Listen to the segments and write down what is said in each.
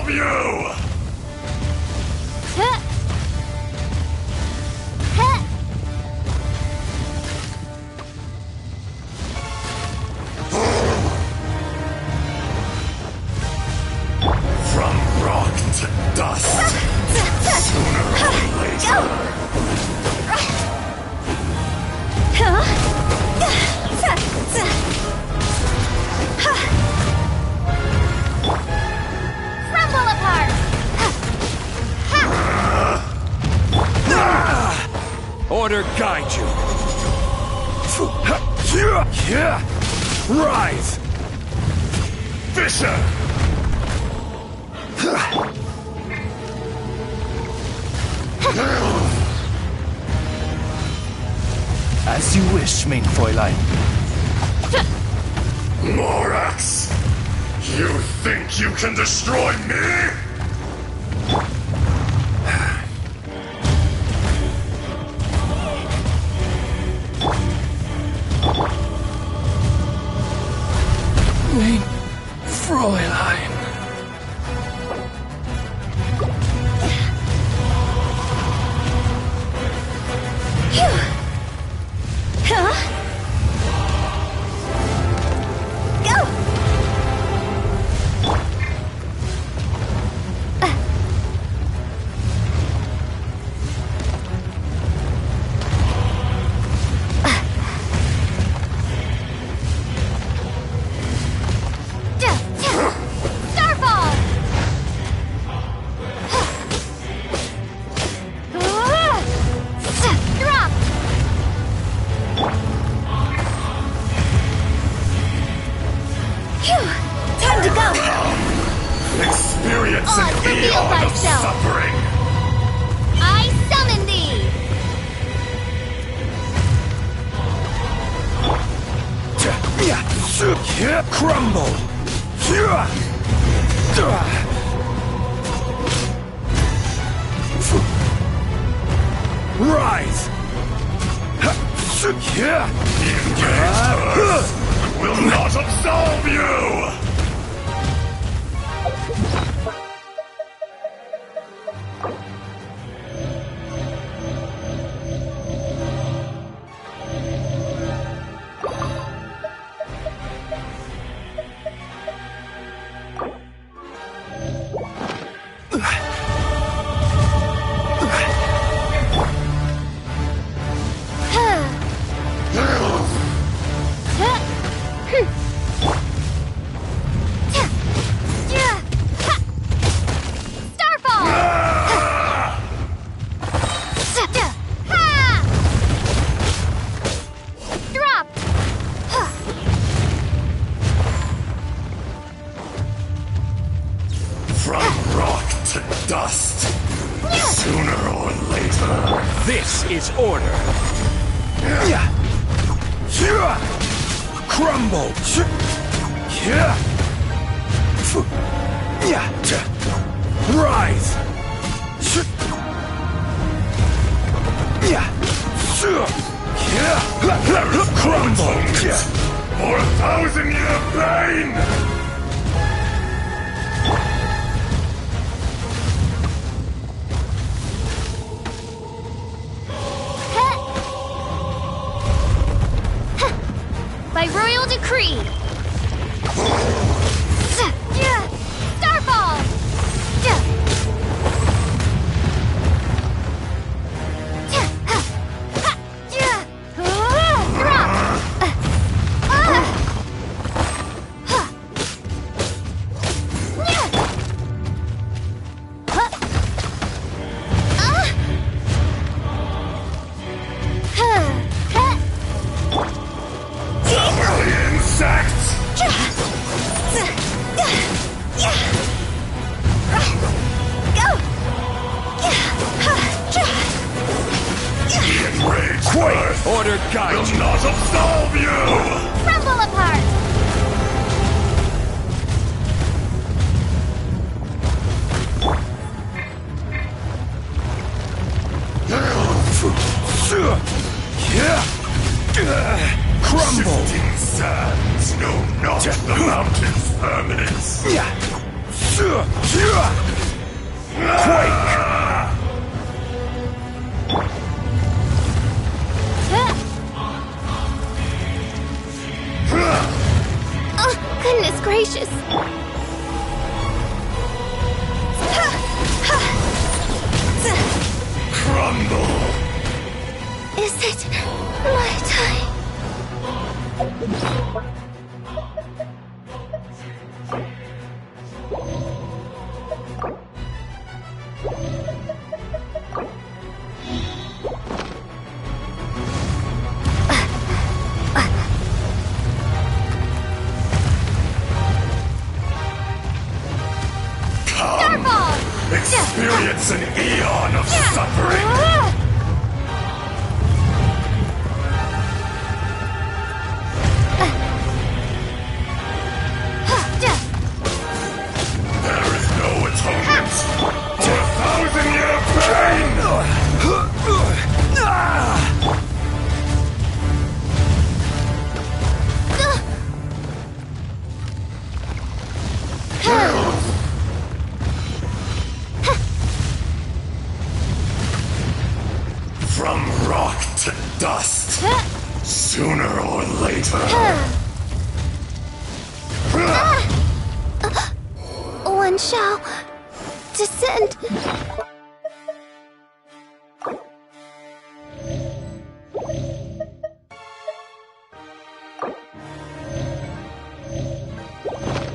absolve you! From rock to dust, sooner or later. Crumble apart! Order guide you. Rise! Fisher! As you wish, main Fräulein. Morax! You think you can destroy me? Main Fräulein. Time to go! Experience On, an reveal eon of thyself. suffering! I summon thee! Crumble! Rise! Engage first! Will not absolve you! From rock to dust, sooner or later. This is order. Crumble! Rise! Crumble! For 1,000-year pain! By royal decree! Starfall! Insects! Enraged earth Order guide will you. not absolve you! Crumble apart! Crumble! Shifting sands know not the mountain's permanence. Quake! Oh, goodness gracious. Crumble! Is it my time? Experience an eon of suffering! There is no atonement for 1,000-year pain! From rock to dust, sooner or later. One shall descend.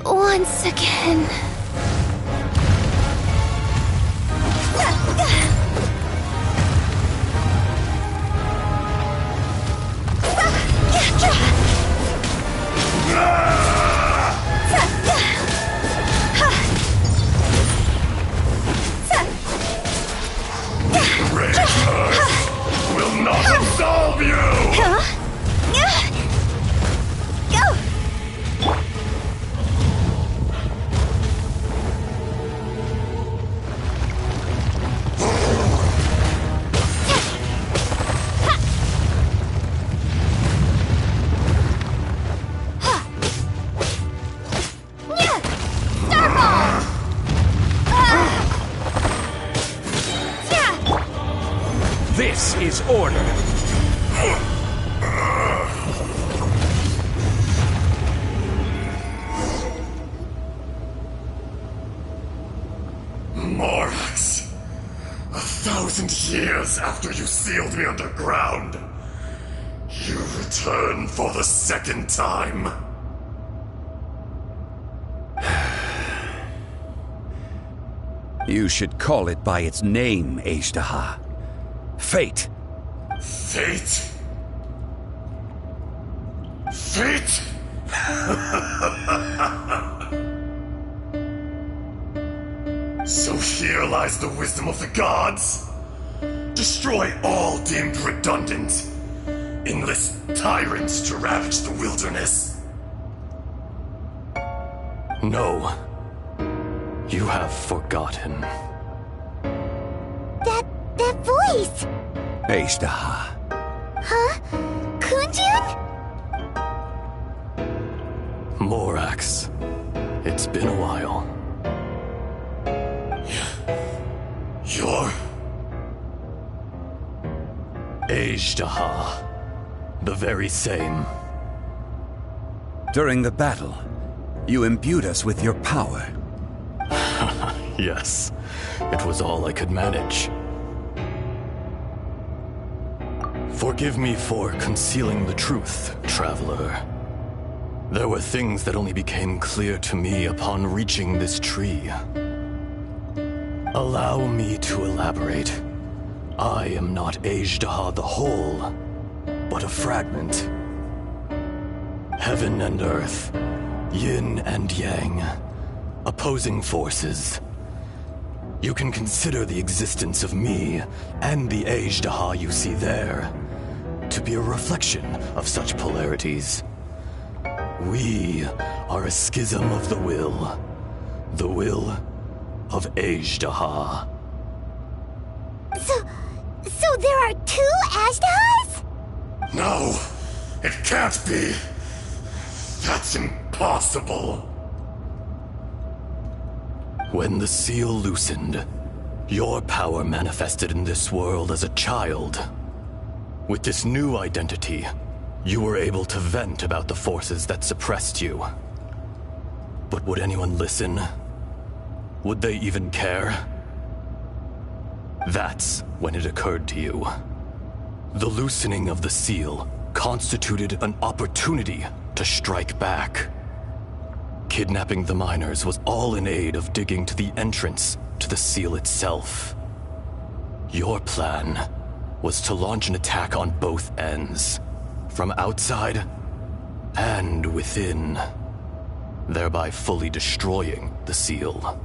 Once again. Great curse will not absolve you! This is order. Morax, 1,000 years after you sealed me underground, you return for the second time. You should call it by its name, Ajdaha. Fate. Fate? Fate? So here lies the wisdom of the gods. Destroy all deemed redundant. Enlist tyrants to ravage the wilderness. No. You have forgotten. That voice! Ajdaha. Huh? Kunjun? Morax. It's been a while. You're... Ajdaha. The very same. During the battle, you imbued us with your power. Yes. It was all I could manage. Forgive me for concealing the truth, traveler. There were things that only became clear to me upon reaching this tree. Allow me to elaborate. I am not Ajdaha the whole, but a fragment. Heaven and earth, yin and yang, opposing forces. You can consider the existence of me and the Ajdaha you see there to be a reflection of such polarities. We are a schism of the will of Ajdaha. So there are two Ajdahas? No, it can't be. That's impossible. When the seal loosened, Your power manifested in this world as a child. With this new identity, you were able to vent about the forces that suppressed you. But would anyone listen? Would they even care? That's when it occurred to you. The loosening of the seal constituted an opportunity to strike back. Kidnapping the miners was all in aid of digging to the entrance to the seal itself. Your plan was to launch an attack on both ends, from outside and within, thereby fully destroying the seal.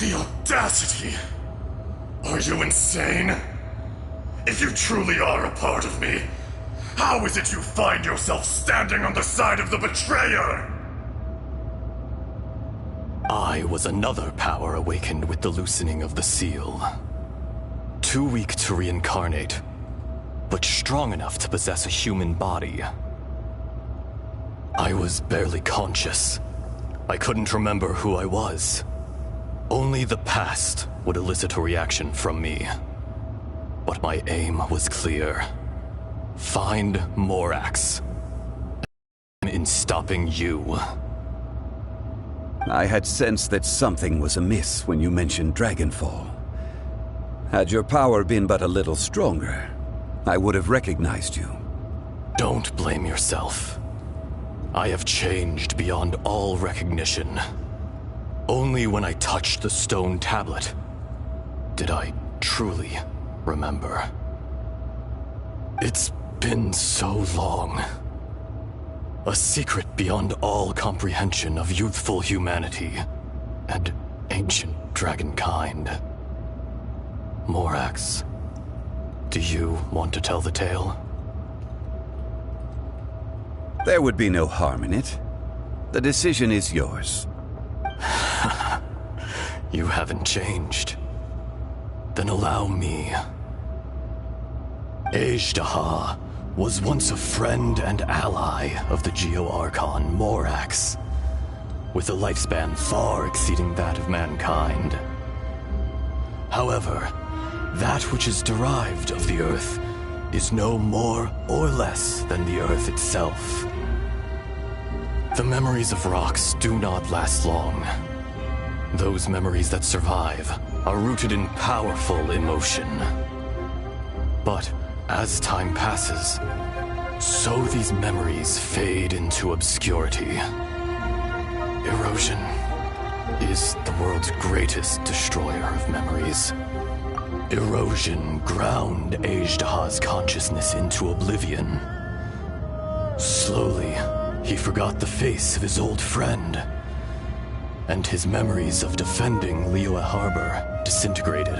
The audacity! Are you insane? If you truly are a part of me, how is it you find yourself standing on the side of the betrayer? I was another power awakened with the loosening of the seal. Too weak to reincarnate, but strong enough to possess a human body. I was barely conscious. I couldn't remember who I was. Only the past would elicit a reaction from me. But my aim was clear. Find Morax. In stopping you. I had sensed that something was amiss when you mentioned Dragonfall. Had your power been but a little stronger, I would have recognized you. Don't blame yourself. I have changed beyond all recognition. Only when I touched the stone tablet did I truly remember. It's been so long. A secret beyond all comprehension of youthful humanity and ancient dragonkind. Morax, do you want to tell the tale? There would be no harm in it. The decision is yours. You haven't changed. Then allow me. Ejdaha was once a friend and ally of the Geo-Archon Morax, with a lifespan far exceeding that of mankind. However, that which is derived of the Earth is no more or less than the Earth itself. The memories of rocks do not last long. Those memories that survive are rooted in powerful emotion. But as time passes, so these memories fade into obscurity. Erosion is the world's greatest destroyer of memories. Erosion ground Ejdaha's consciousness into oblivion. Slowly, he forgot the face of his old friend, and his memories of defending Liyue Harbor disintegrated.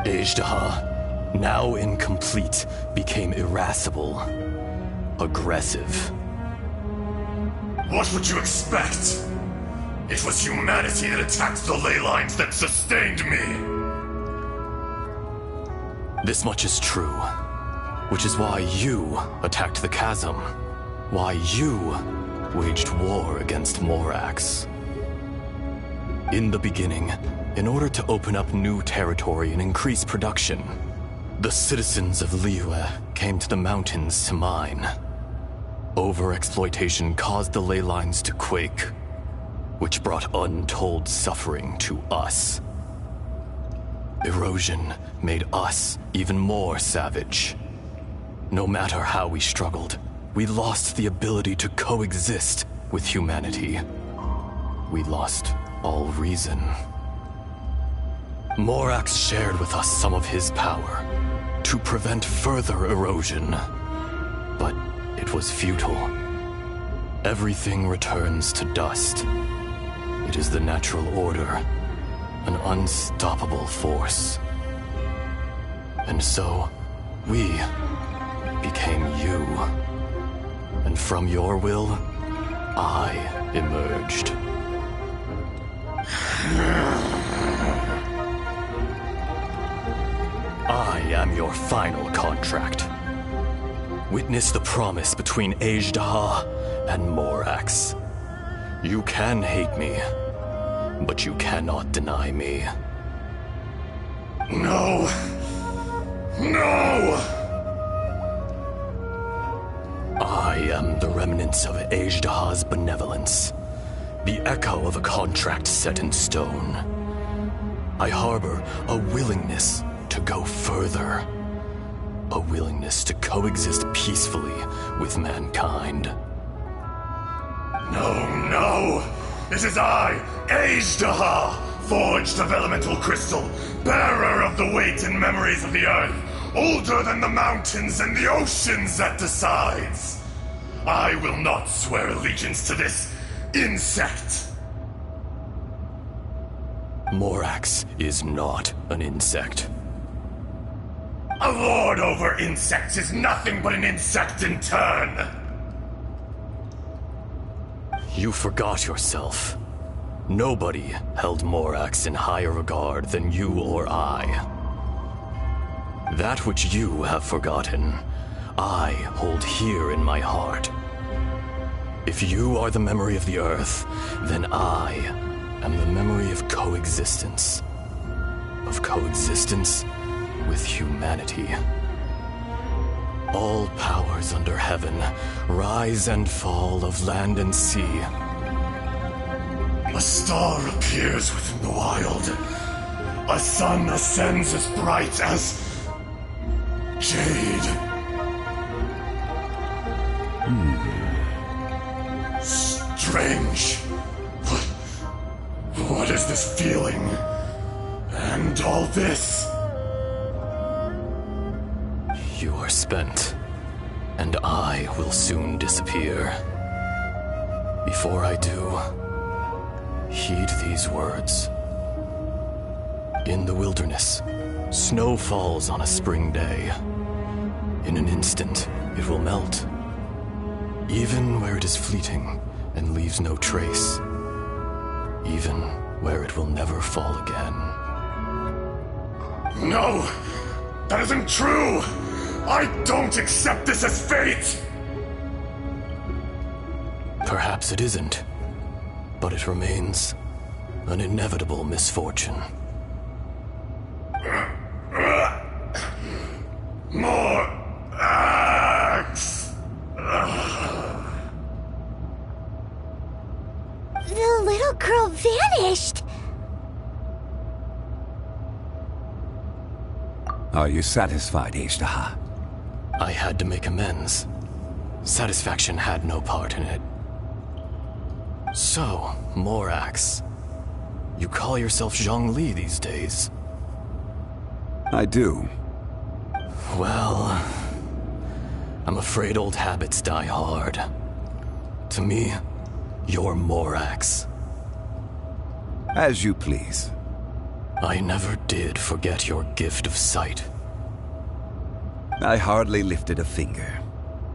Ejdaha, now incomplete, became irascible, aggressive. What would you expect? It was humanity that attacked the ley lines that sustained me. This much is true, which is why you attacked the chasm, why you waged war against Morax. In the beginning, in order to open up new territory and increase production, the citizens of Liyue came to the mountains to mine. Overexploitation caused the ley lines to quake, which brought untold suffering to us. Erosion made us even more savage. No matter how we struggled, we lost the ability to coexist with humanity. We lost all reason. Morax shared with us some of his power to prevent further erosion, but it was futile. Everything returns to dust. It is the natural order, an unstoppable force. And so, we became you. And from your will, I emerged. I am your final contract. Witness the promise between Ejdaha and Morax. You can hate me, but you cannot deny me. No. No! I am the remnants of Ajdaha's benevolence, the echo of a contract set in stone. I harbor a willingness to go further, a willingness to coexist peacefully with mankind. No! It is I, Ajdaha, forged of elemental crystal, bearer of the weight and memories of the earth, older than the mountains and the oceans that decides. I will not swear allegiance to this insect. Morax is not an insect. A lord over insects is nothing but an insect in turn. You forgot yourself. Nobody held Morax in higher regard than you or I. That which you have forgotten, I hold here in my heart. If you are the memory of the Earth, then I am the memory of coexistence. Of coexistence with humanity. All powers under heaven, rise and fall of land and sea. A star appears within the wild. A sun ascends as bright as jade. Strange. What is this feeling? And all this? You are spent, and I will soon disappear. Before I do, heed these words. In the wilderness, snow falls on a spring day. In an instant, it will melt. Even where it is fleeting and leaves no trace. Even where it will never fall again. No! That isn't true! I don't accept this as fate! Perhaps it isn't, but it remains an inevitable misfortune. More axe! The little girl vanished! Are you satisfied, Ajdaha? I had to make amends. Satisfaction had no part in it. So, Morax, you call yourself Zhongli these days? I do. Well, I'm afraid old habits die hard. To me, you're Morax. As you please. I never did forget your gift of sight. I hardly lifted a finger.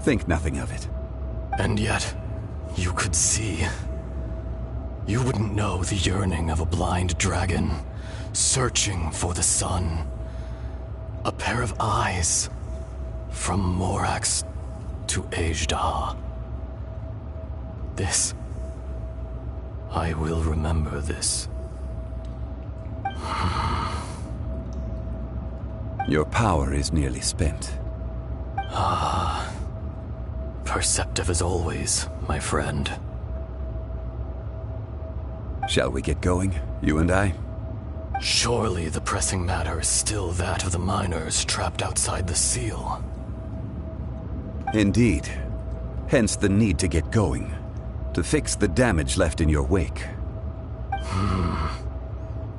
Think nothing of it. And yet, you could see. You wouldn't know the yearning of a blind dragon, searching for the sun. A pair of eyes, from Morax to Ajdaha. This. I will remember this. Your power is nearly spent. Perceptive as always, my friend. Shall we get going, you and I? Surely the pressing matter is still that of the miners trapped outside the seal. Indeed. Hence the need to get going. To fix the damage left in your wake.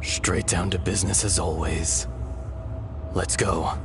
Straight down to business as always. Let's go.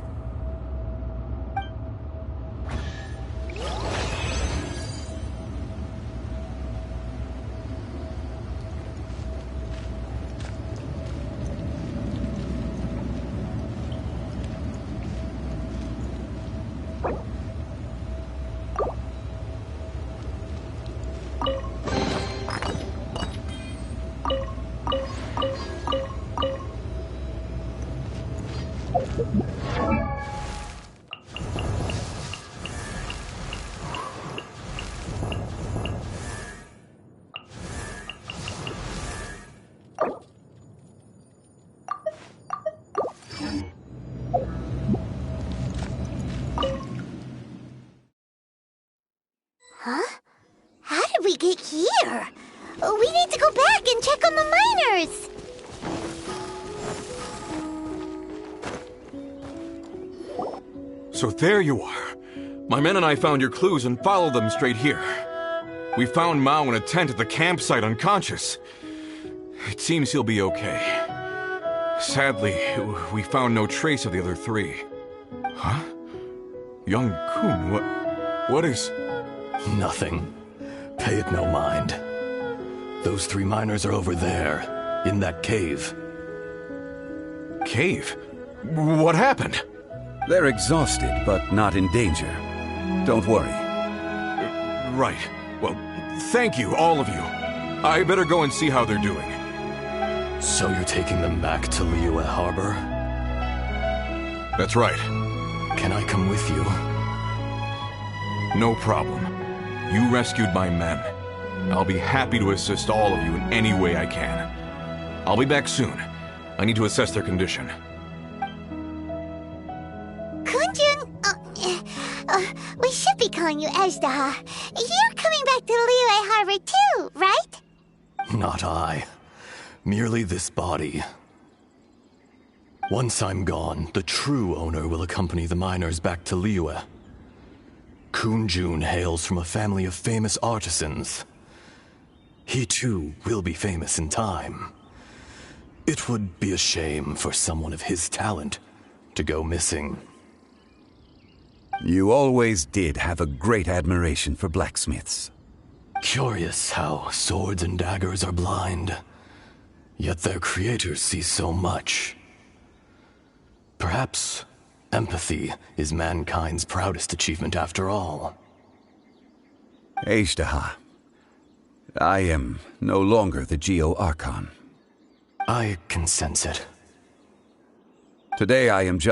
So there you are. My men and I found your clues and followed them straight here. We found Mao in a tent at the campsite unconscious. It seems he'll be okay. Sadly, we found no trace of the other three. Huh? Young Kun, what is... Nothing. Pay it no mind. Those 3 miners are over there, in that cave. Cave? What happened? They're exhausted, but not in danger. Don't worry. Right. Well, thank you, all of you. I better go and see how they're doing. So you're taking them back to Liyue Harbor? That's right. Can I come with you? No problem. You rescued my men. I'll be happy to assist all of you in any way I can. I'll be back soon. I need to assess their condition. Kunjun, we should be calling you Ezdaha. You're coming back to Liyue Harbor too, right? Not I. Merely this body. Once I'm gone, the true owner will accompany the miners back to Liyue. Kunjun hails from a family of famous artisans. He too will be famous in time. It would be a shame for someone of his talent to go missing. You always did have a great admiration for blacksmiths. Curious how swords and daggers are blind, yet their creators see so much. Perhaps empathy is mankind's proudest achievement after all. Ezdaha, I am no longer the Geo-Archon. I can sense it. Today I am just